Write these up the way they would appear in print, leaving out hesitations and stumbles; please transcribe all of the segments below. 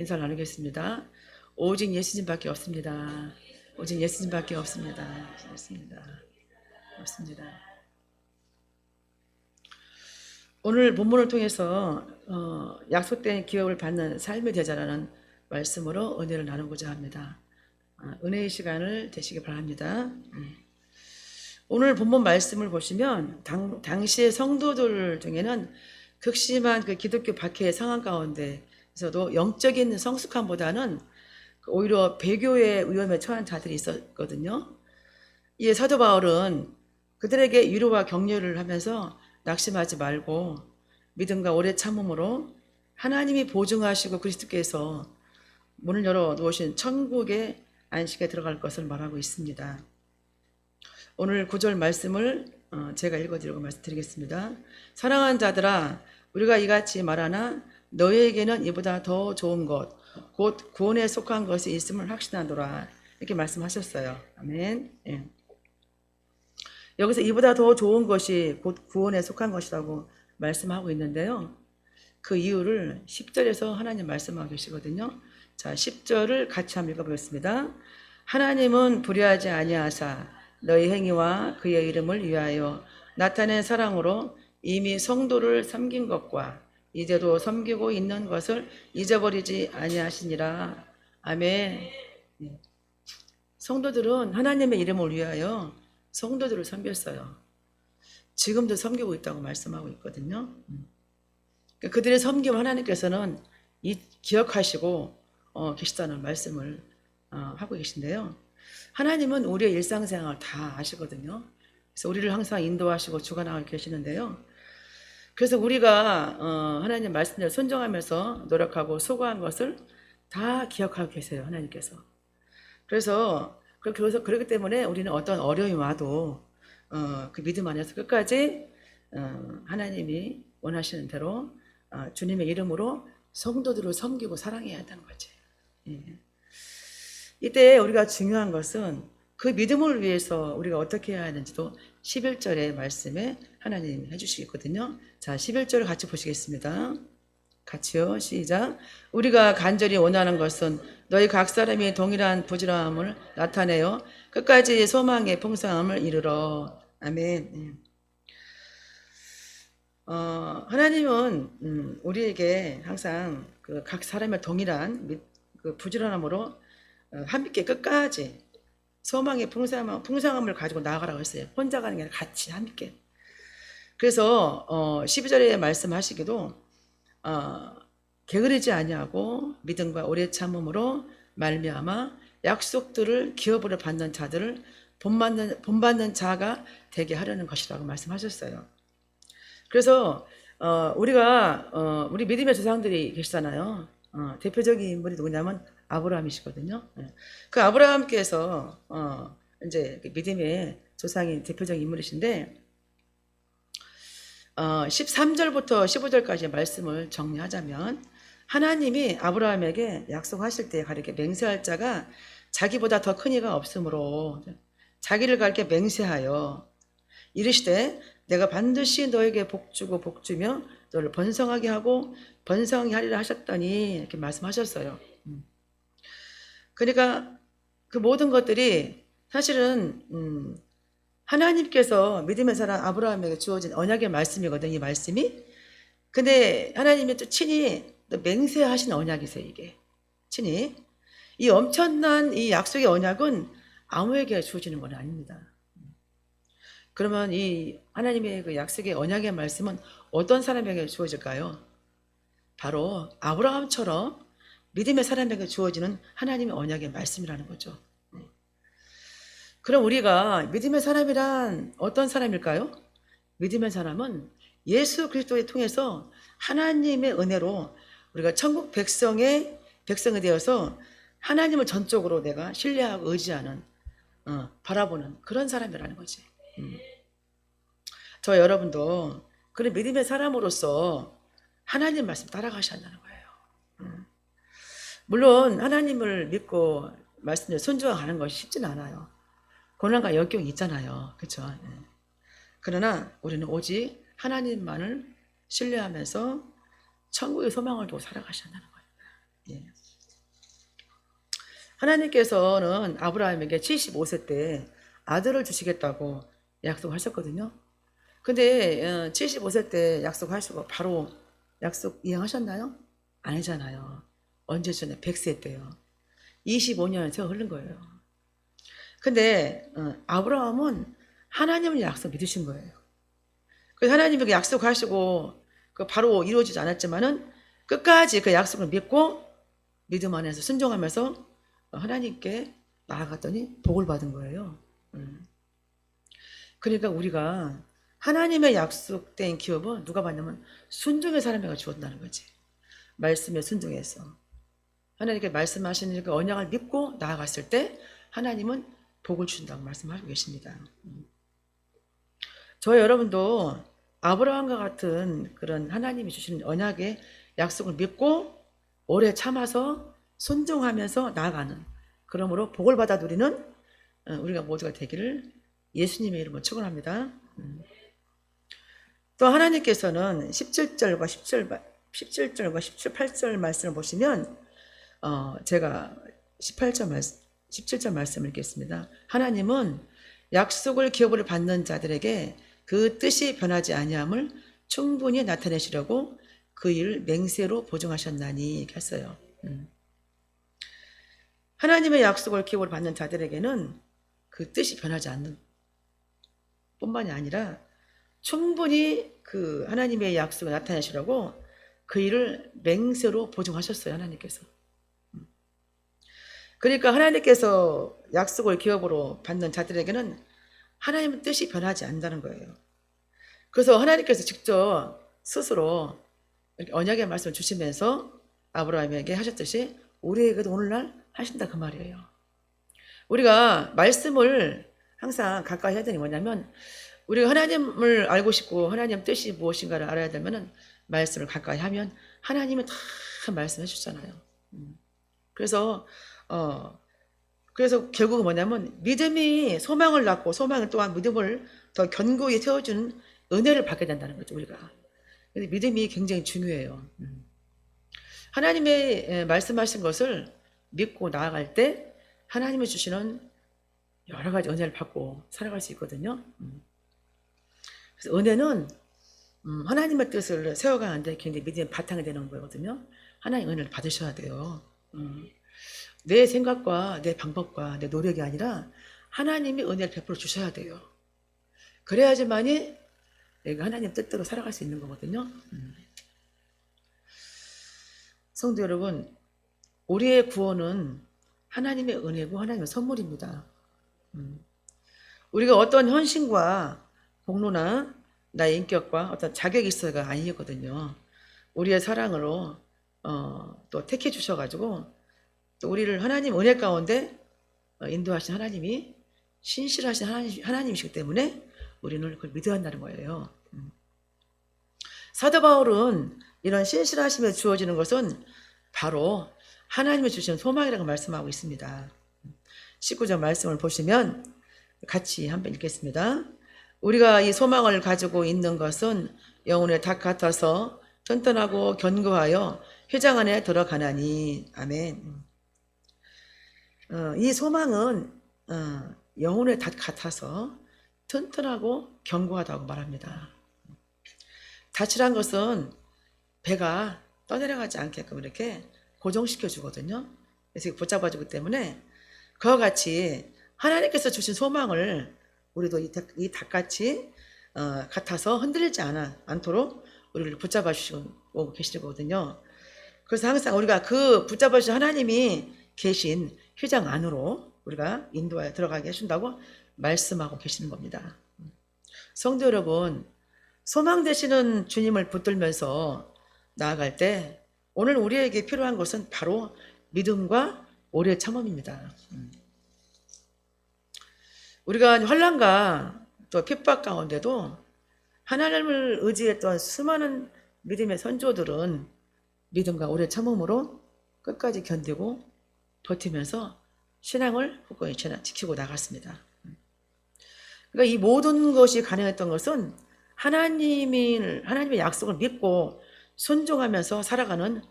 인사를 나누겠습니다. 오직 예수님밖에 없습니다. 오직 예수님밖에 없습니다. 없습니다. 없습니다. 오늘 본문을 통해서 약속된 기업을 받는 삶의 제자라는 말씀으로 은혜를 나누고자 합니다. 은혜의 시간을 되시기 바랍니다. 오늘 본문 말씀을 보시면 당시의 성도들 중에는 극심한 그 기독교 박해의 상황 가운데서도 영적인 성숙함보다는 오히려 배교의 위험에 처한 자들이 있었거든요. 이에 사도 바울은 그들에게 위로와 격려를 하면서 낙심하지 말고 믿음과 오래 참음으로 하나님이 보증하시고 그리스도께서 문을 열어 놓으신 천국의 안식에 들어갈 것을 말하고 있습니다. 오늘 9절 말씀을 제가 읽어드리고 말씀드리겠습니다. 사랑하는 자들아, 우리가 이같이 말하나 너희에게는 이보다 더 좋은 것, 곧 구원에 속한 것이 있음을 확신하노라. 이렇게 말씀하셨어요. 아멘. 예. 여기서 이보다 더 좋은 것이 곧 구원에 속한 것이라고 말씀하고 있는데요. 그 이유를 10절에서 하나님 말씀하고 계시거든요. 자, 10절을 같이 한번 읽어보겠습니다. 하나님은 불의하지 아니하사 너희 행위와 그의 이름을 위하여 나타낸 사랑으로 이미 성도를 섬긴 것과 이제도 섬기고 있는 것을 잊어버리지 아니하시니라. 아멘. 성도들은 하나님의 이름을 위하여 성도들을 섬겼어요. 지금도 섬기고 있다고 말씀하고 있거든요. 그들의 섬김 하나님께서는 기억하시고 계시다는 말씀을 하고 계신데요. 하나님은 우리의 일상생활 다 아시거든요. 그래서 우리를 항상 인도하시고 주관하고 계시는데요. 그래서 우리가 하나님 말씀대로 순종하면서 노력하고 수고한 것을 다 기억하고 계세요. 하나님께서. 그래서 그렇기 때문에 우리는 어떤 어려움이 와도 그 믿음 안에서 끝까지 하나님이 원하시는 대로 주님의 이름으로 성도들을 섬기고 사랑해야 한다는 거지. 예. 이때 우리가 중요한 것은 그 믿음을 위해서 우리가 어떻게 해야 하는지도 11절의 말씀에 하나님 해주시겠거든요. 자, 11절을 같이 보시겠습니다. 같이요. 시작. 우리가 간절히 원하는 것은 너희 각 사람이 동일한 부지런함을 나타내어 끝까지 소망의 풍성함을 이루러. 아멘. 하나님은 우리에게 항상 그 각 사람의 동일한 그 부지런함으로 함께 끝까지 소망의 풍성함을 가지고 나아가라고 했어요. 혼자 가는 게 아니라 같이 함께. 그래서 12절에 말씀하시기도 게으르지 아니하고 믿음과 오래 참음으로 말미암아 약속들을 기업으로 받는 자들을 본받는 자가 되게 하려는 것이라고 말씀하셨어요. 그래서 우리 믿음의 조상들이 계시잖아요. 대표적인 인물이 누구냐면 아브라함이시거든요. 그 아브라함께서 이제 믿음의 조상인 대표적인 인물이신데 13절부터 15절까지의 말씀을 정리하자면 하나님이 아브라함에게 약속하실 때 가르쳐 맹세할 자가 자기보다 더 큰 이가 없으므로 자기를 가르쳐 맹세하여 이르시되 내가 반드시 너에게 복주고 복주며 너를 번성하게 하고 번성히 하리라 하셨더니 이렇게 말씀하셨어요. 그러니까 그 모든 것들이 사실은 하나님께서 믿음의 사람 아브라함에게 주어진 언약의 말씀이거든요. 이 말씀이. 근데 하나님이 또 친히 맹세하신 언약이세요. 이게 친히 이 엄청난 이 약속의 언약은 아무에게 주어지는 건 아닙니다. 그러면 이 하나님의 그 약속의 언약의 말씀은 어떤 사람에게 주어질까요? 바로 아브라함처럼 믿음의 사람에게 주어지는 하나님의 언약의 말씀이라는 거죠. 그럼 우리가 믿음의 사람이란 어떤 사람일까요? 믿음의 사람은 예수 그리스도를 통해서 하나님의 은혜로 우리가 천국 백성이 되어서 하나님을 전적으로 내가 신뢰하고 의지하는 바라보는 그런 사람이라는 거지. 저 여러분도 그런 믿음의 사람으로서 하나님 말씀 따라가셔야 한다는 거예요. 물론 하나님을 믿고 말씀에 순종하는 것이 쉽진 않아요. 고난과 역경이 있잖아요. 그렇죠? 그러나 우리는 오직 하나님만을 신뢰하면서 천국의 소망을 두고 살아가셔야 한다는 거예요. 하나님께서는 아브라함에게 75세 때 아들을 주시겠다고 약속하셨거든요. 근데 75세 때 약속하시고 바로 약속 이행하셨나요? 아니잖아요. 언제 전에 100세 때요. 25년의 세월 흐른 거예요. 근데 아브라함은 하나님의 약속 믿으신 거예요. 그래서 하나님에게 약속하시고 그 바로 이루어지지 않았지만은 끝까지 그 약속을 믿고 믿음 안에서 순종하면서 하나님께 나아갔더니 복을 받은 거예요. 그러니까 우리가 하나님의 약속된 기업은 누가 받냐면 순종의 사람에게 주었다는 거지. 말씀에 순종해서 하나님께 말씀하시는 그 언약을 믿고 나아갔을 때 하나님은 복을 준다고 말씀하고 계십니다. 저 여러분도 아브라함과 같은 그런 하나님이 주시는 언약의 약속을 믿고 오래 참아서 순종하면서 나아가는, 그러므로 복을 받아 누리는 우리가 모두가 되기를 예수님의 이름으로 축원합니다. 또 하나님께서는 17절과 18절 말씀을 보시면 제가 17절 말씀을 읽겠습니다. 하나님은 약속을 기업으로 받는 자들에게 그 뜻이 변하지 아니함을 충분히 나타내시려고 그 일을 맹세로 보증하셨나니 했어요. 하나님의 약속을 기업으로 받는 자들에게는 그 뜻이 변하지 않는 뿐만이 아니라 충분히 그 하나님의 약속을 나타내시려고 그 일을 맹세로 보증하셨어요. 하나님께서. 그러니까 하나님께서 약속을 기업으로 받는 자들에게는 하나님의 뜻이 변하지 않는다는 거예요. 그래서 하나님께서 직접 스스로 언약의 말씀을 주시면서 아브라함에게 하셨듯이 우리에게도 오늘날 하신다 그 말이에요. 우리가 말씀을 항상 가까이 해야 되는 게 뭐냐면 우리가 하나님을 알고 싶고 하나님 뜻이 무엇인가를 알아야 되면 말씀을 가까이 하면 하나님은 다 말씀해 주잖아요. 그래서 결국은 뭐냐면 믿음이 소망을 낳고 소망은 또한 믿음을 더 견고히 세워주는 은혜를 받게 된다는 거죠. 우리가. 근데 믿음이 굉장히 중요해요. 하나님의 말씀하신 것을 믿고 나아갈 때 하나님이 주시는 여러 가지 은혜를 받고 살아갈 수 있거든요. 그래서 은혜는 하나님의 뜻을 세워가는데 굉장히 믿음의 바탕이 되는 거거든요. 하나님의 은혜를 받으셔야 돼요. 내 생각과 내 방법과 내 노력이 아니라 하나님이 은혜를 베풀어 주셔야 돼요. 그래야지만이 내가 하나님 뜻대로 살아갈 수 있는 거거든요. 성도 여러분, 우리의 구원은 하나님의 은혜고 하나님의 선물입니다. 우리가 어떤 헌신과 공로나 나의 인격과 어떤 자격이 있어가 아니거든요. 우리의 사랑으로 또 택해 주셔가지고 또 우리를 하나님 은혜 가운데 인도하신 하나님이 신실하신 하나님이시기 때문에 우리는 그걸 믿어야 한다는 거예요. 사도 바울은 이런 신실하심에 주어지는 것은 바로 하나님이 주신 소망이라고 말씀하고 있습니다. 19절 말씀을 보시면 같이 한번 읽겠습니다. 우리가 이 소망을 가지고 있는 것은 영혼의 닭 같아서 튼튼하고 견고하여 회장 안에 들어가나니. 아멘. 이 소망은 영혼의 닭 같아서 튼튼하고 견고하다고 말합니다. 닭이란 것은 배가 떠내려가지 않게끔 이렇게 고정시켜 주거든요. 그래서 붙잡아주기 때문에 그와 같이 하나님께서 주신 소망을 우리도 이 닭같이 같아서 흔들리지 않도록 우리를 붙잡아 주시고 계시거든요. 그래서 항상 우리가 그 붙잡아 주신 하나님이 계신 휘장 안으로 우리가 인도하여 들어가게 해준다고 말씀하고 계시는 겁니다. 성도 여러분, 소망 되시는 주님을 붙들면서 나아갈 때 오늘 우리에게 필요한 것은 바로 믿음과 오래 참음입니다. 우리가 환난과 또 핍박 가운데도 하나님을 의지했던 수많은 믿음의 선조들은 믿음과 오래 참음으로 끝까지 견디고 버티면서 신앙을 굳건히 지키고 나갔습니다. 그러니까 이 모든 것이 가능했던 것은 하나님의 약속을 믿고 순종하면서 살아가는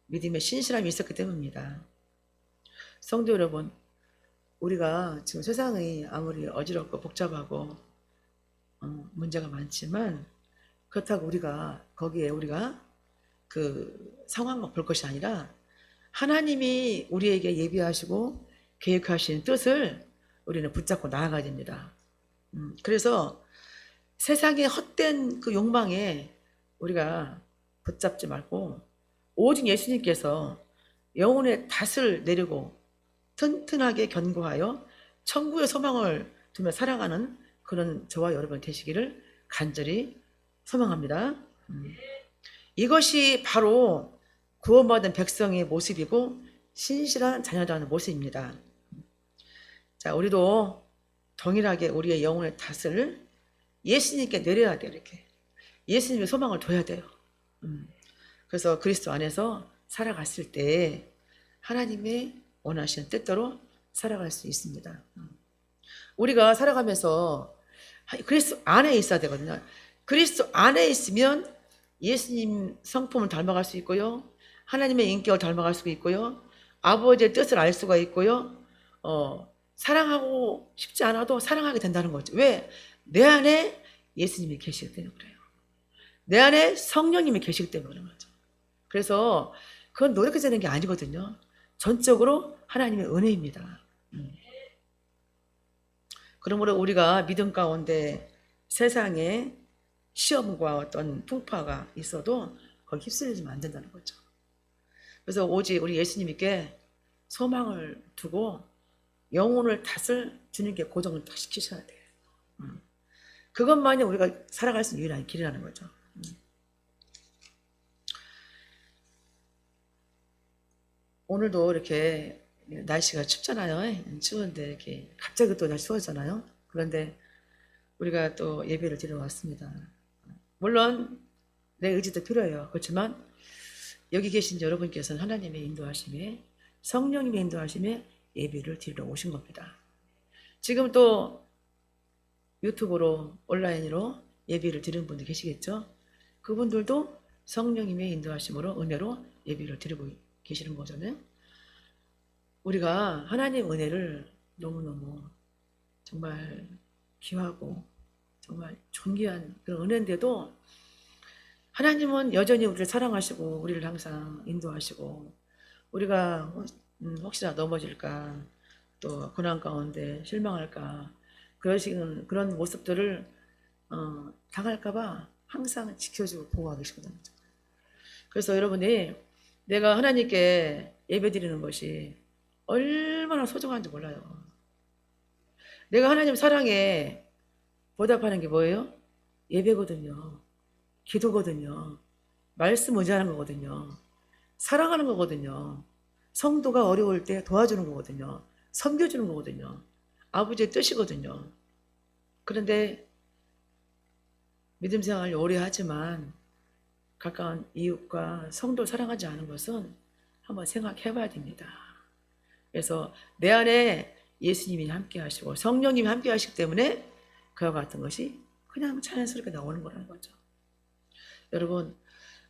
믿음의 신실함이 있었기 때문입니다. 성도 여러분, 우리가 지금 세상이 아무리 어지럽고 복잡하고 문제가 많지만 그렇다고 우리가 그 상황만 볼 것이 아니라 하나님이 우리에게 예비하시고 계획하신 뜻을 우리는 붙잡고 나아가야 됩니다. 그래서 세상의 헛된 그 욕망에 우리가 붙잡지 말고 오직 예수님께서 영혼의 닷을 내리고 튼튼하게 견고하여 천국의 소망을 두며 살아가는 그런 저와 여러분 되시기를 간절히 소망합니다. 이것이 바로 구원받은 백성의 모습이고 신실한 자녀라는 모습입니다. 자, 우리도 동일하게 우리의 영혼의 탓을 예수님께 내려야 돼요. 이렇게 예수님의 소망을 둬야 돼요. 그래서 그리스도 안에서 살아갔을 때 하나님의 원하시는 뜻대로 살아갈 수 있습니다. 우리가 살아가면서 그리스도 안에 있어야 되거든요. 그리스도 안에 있으면 예수님 성품을 닮아갈 수 있고요. 하나님의 인격을 닮아갈 수 있고요. 아버지의 뜻을 알 수가 있고요. 사랑하고 싶지 않아도 사랑하게 된다는 거죠. 왜? 내 안에 예수님이 계시기 때문에 그래요. 내 안에 성령님이 계시기 때문에 그런 거죠. 그래서 그건 노력해서 되는 게 아니거든요. 전적으로 하나님의 은혜입니다. 그러므로 우리가 믿음 가운데 세상에 시험과 어떤 풍파가 있어도 거기 휩쓸리면 안 된다는 거죠. 그래서 오직 우리 예수님께 소망을 두고 영혼을 탓을 주님께 고정을 딱 시키셔야 돼요. 그것만이 우리가 살아갈 수 있는 유일한 길이라는 거죠. 오늘도 이렇게 날씨가 춥잖아요. 추운데 이렇게 갑자기 또 날씨 추워졌잖아요. 그런데 우리가 또 예배를 드리러 왔습니다. 물론 내 의지도 필요해요. 그렇지만 여기 계신 여러분께서는 하나님의 인도하심에 성령님의 인도하심에 예배를 드리러 오신 겁니다. 지금 또 유튜브로 온라인으로 예배를 드리는 분들 계시겠죠? 그분들도 성령님의 인도하심으로 은혜로 예배를 드리고 계시는 거잖아요. 우리가 하나님 은혜를 너무너무 정말 귀하고 정말 존귀한 그런 은혜인데도 하나님은 여전히 우리를 사랑하시고 우리를 항상 인도하시고 우리가 혹시나 넘어질까 또 고난 가운데 실망할까 그런 모습들을 당할까봐 항상 지켜주고 보호하고 계시거든요. 그래서 여러분이 내가 하나님께 예배드리는 것이 얼마나 소중한지 몰라요. 내가 하나님 사랑에 보답하는 게 뭐예요? 예배거든요. 기도거든요. 말씀 의지하는 거거든요. 사랑하는 거거든요. 성도가 어려울 때 도와주는 거거든요. 섬겨주는 거거든요. 아버지의 뜻이거든요. 그런데 믿음 생활을 오래 하지만 가까운 이웃과 성도 사랑하지 않은 것은 한번 생각해 봐야 됩니다. 그래서 내 안에 예수님이 함께 하시고 성령님이 함께 하시기 때문에 그와 같은 것이 그냥 자연스럽게 나오는 거라는 거죠. 여러분,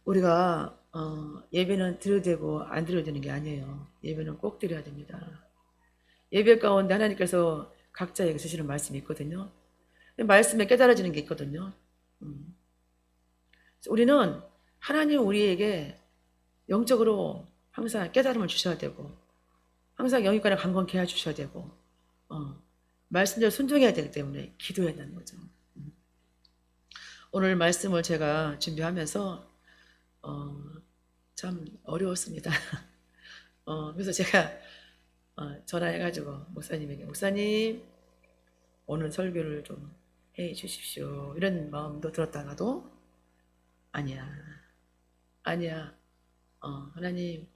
우리가 예배는 드려야 되고 안 드려야 되는 게 아니에요. 예배는 꼭 드려야 됩니다. 예배 가운데 하나님께서 각자에게 주시는 말씀이 있거든요. 말씀에 깨달아지는 게 있거든요. 우리는 하나님 우리에게 영적으로 항상 깨달음을 주셔야 되고 항상 영육간에 강건케 해주셔야 되고 말씀대로 순종해야 되기 때문에 기도해야 되는 거죠. 오늘 말씀을 제가 준비하면서 참 어려웠습니다. 그래서 제가 전화해가지고 목사님에게 목사님 오늘 설교를 좀 해 주십시오 이런 마음도 들었다가도 아니야 하나님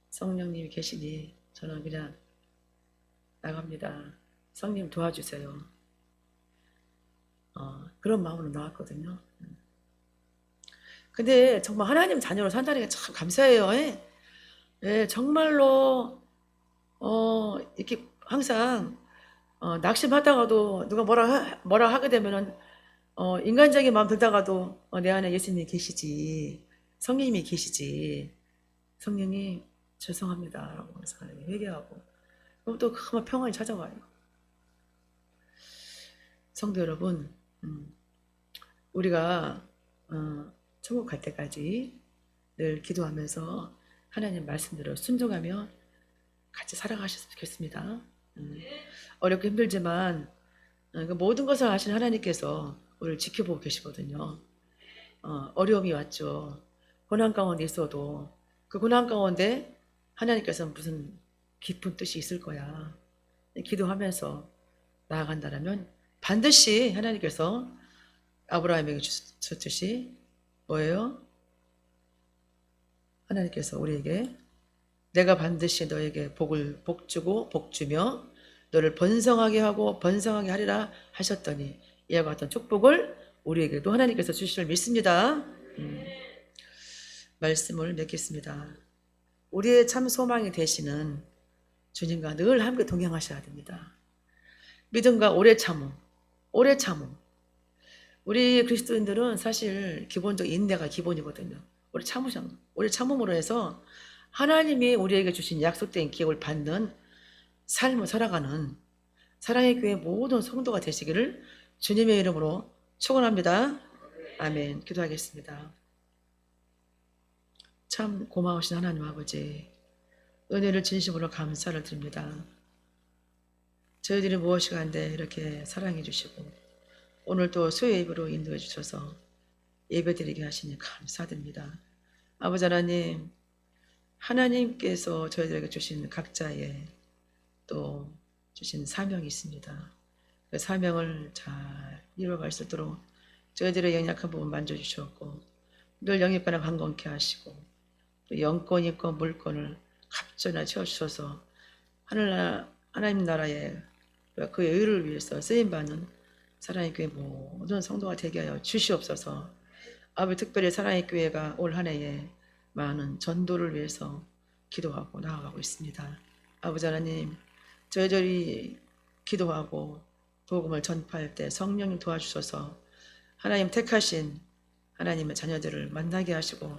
성령님이 계시니 저는 그냥 나갑니다. 성령 도와주세요. 그런 마음으로 나왔거든요. 근데 정말 하나님 자녀로 산다는 게 참 감사해요. 예, 정말로 이렇게 항상 낙심하다가도 누가 뭐라 하게 되면은 인간적인 마음 들다가도 내 안에 예수님이 계시지 성령님이 계시지 성령님 죄송합니다 라고 회개하고 그럼 또 큰 평안이 찾아와요. 성도 여러분, 우리가 천국 갈 때까지 늘 기도하면서 하나님 말씀대로 순종하며 같이 살아가셨으면 좋겠습니다. 어렵고 힘들지만 그 모든 것을 아시는 하나님께서 우리를 지켜보고 계시거든요. 어려움이 왔죠. 고난 가운데 있어도 그 고난 가운데 하나님께서 무슨 깊은 뜻이 있을 거야. 기도하면서 나아간다라면 반드시 하나님께서 아브라함에게 주셨듯이 뭐예요? 하나님께서 우리에게 내가 반드시 너에게 복 주고 복 주며 너를 번성하게 하고 번성하게 하리라 하셨더니 이와 같은 축복을 우리에게도 하나님께서 주실 줄 믿습니다. 말씀을 맺겠습니다. 우리의 참 소망이 되시는 주님과 늘 함께 동행하셔야 됩니다. 믿음과 오래 참음, 오래 참음. 우리 그리스도인들은 사실 기본적 인내가 기본이거든요. 오래 참음으로 해서 하나님이 우리에게 주신 약속된 기업을 받는 삶을 살아가는 사랑의 교회 모든 성도가 되시기를 주님의 이름으로 축원합니다. 아멘. 기도하겠습니다. 참 고마우신 하나님 아버지, 은혜를 진심으로 감사를 드립니다. 저희들이 무엇이 간데 이렇게 사랑해 주시고 오늘 또 수요 예배로 인도해 주셔서 예배드리게 하시니 감사드립니다. 아버지 하나님, 하나님께서 저희들에게 주신 각자의 또 주신 사명이 있습니다. 그 사명을 잘 이루어갈 수 있도록 저희들의 연약한 부분 만져주셨고 늘 영입관을 강건케 하시고 또 영권, 인권, 물권을 갑전에 채워주셔서 하나님 나라의 그의 의를 위해서 쓰임받는 사랑의 교회 모든 성도가 되게 하여 주시옵소서. 아버지 특별히 사랑의 교회가 올 한 해에 많은 전도를 위해서 기도하고 나아가고 있습니다. 아버지 하나님, 저희들이 기도하고 복음을 전파할 때 성령님 도와주셔서 하나님 택하신 하나님의 자녀들을 만나게 하시고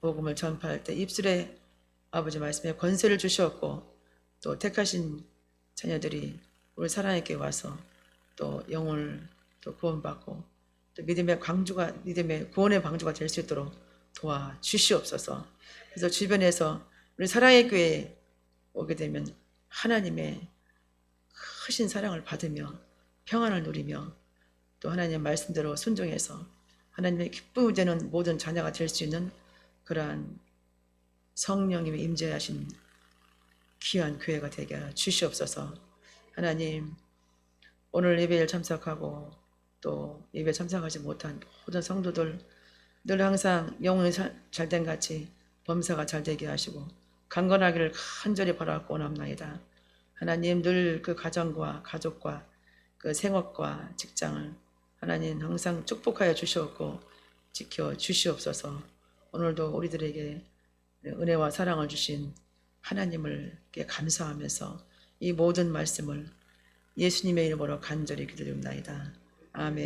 복음을 전파할 때 입술에 아버지 말씀에 권세를 주셨고 또 택하신 자녀들이 우리 사랑에게 와서 또 영혼을 또 구원받고 또 믿음의 구원의 방주가 될 수 있도록 도와주시옵소서. 그래서 주변에서 우리 사랑의 교회에 오게 되면 하나님의 크신 사랑을 받으며 평안을 누리며 또 하나님의 말씀대로 순종해서 하나님의 기쁨이 되는 모든 자녀가 될 수 있는 그러한 성령님의 임재하신 귀한 교회가 되게 주시옵소서. 하나님, 오늘 예배에 참석하고 또 예배에 참석하지 못한 모든 성도들 늘 항상 영혼이 잘된 같이 범사가 잘 되게 하시고 강건하기를 간절히 바라고 원합나이다. 하나님 늘 그 가정과 가족과 그 생업과 직장을 하나님 항상 축복하여 주시옵고 지켜 주시옵소서. 오늘도 우리들에게 은혜와 사랑을 주신 하나님을 감사하면서 이 모든 말씀을 예수님의 이름으로 간절히 기도드립니다. 아멘.